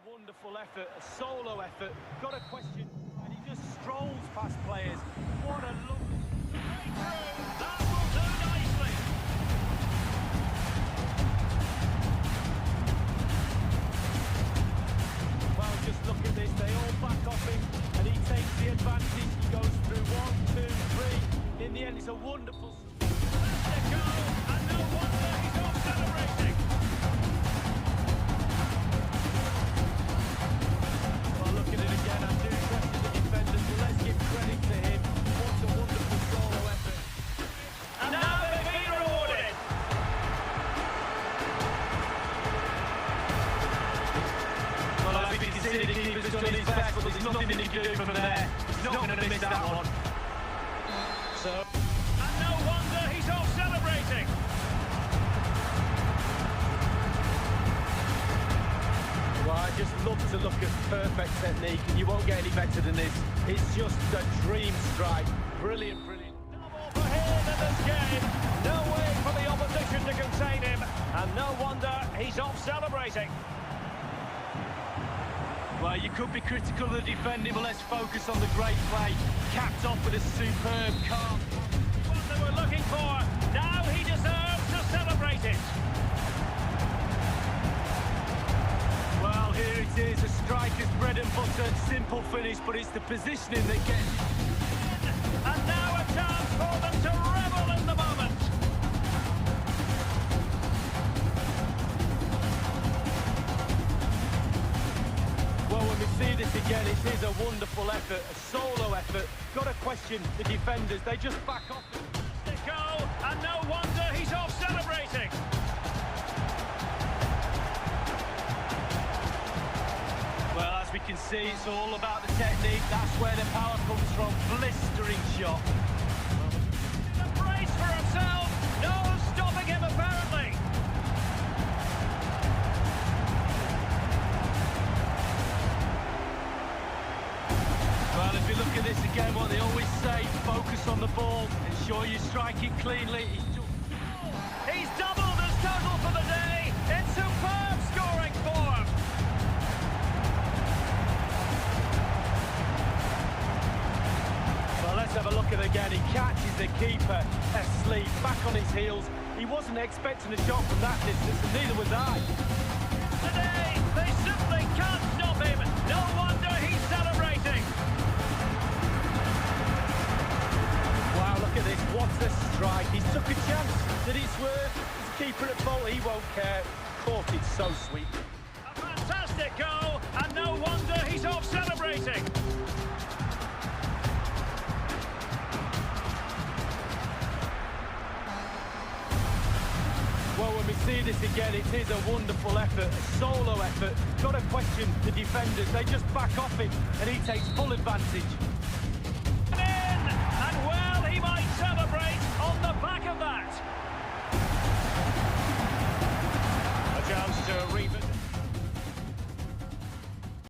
Wonderful effort, a solo effort, got a question, and he just strolls past players. What a look. That will do nicely. Well, just look at this, they all back off him, and he takes the advantage. He goes through 1, 2, 3. In the end, it's a wonderful... Let it go, and no wonder he's off celebrating. Looking at it again, I do question the defenders, but let's give credit to him. What a wonderful solo effort. And now they've been rewarded. Well, as we can see, the keeper's done his best, but there's nothing he can do from there. He's not going to miss that one. And no wonder he's off celebrating. Well, I just love to look at perfect technique, and you won't get any better than this. It's just a dream strike. Brilliant, brilliant. Double for him in this game. No way for the opposition to contain him. And no wonder he's off celebrating. Well, you could be critical of the defending, but let's focus on the great play. Capped off with a superb calm. What they were looking for. Now he deserves to celebrate it. Well, here it is, a striker's bread and butter, simple finish, but it's the positioning that gets... And now a chance for them to revel in the moment. Well, when we see this again, it is a wonderful effort, a solo effort. Got to question the defenders, they just back off. Let it go, and no wonder he's off celebrating. Well, as we can see, it's all about the technique. That's where the power comes from. Blistering shot. A brace for himself. No stopping him, apparently. Well, if you look at this again, what they always say, focus on the ball, ensure you strike it cleanly. He's doubled his total for the day. It's superb scoring form. Well, let's have a look at it again. He catches the keeper asleep, back on his heels. He wasn't expecting a shot from that distance, and neither was I. Today, they simply can't stop him. No wonder he's celebrating. Wow, look at this. What a strike. He took a chance. Did he swerve? His keeper at fault. He won't care. Caught it so sweet. A fantastic goal, and no wonder he's off celebrating. Well, when we see this again, it is a wonderful effort, a solo effort. Got to question the defenders. They just back off him, and he takes full advantage.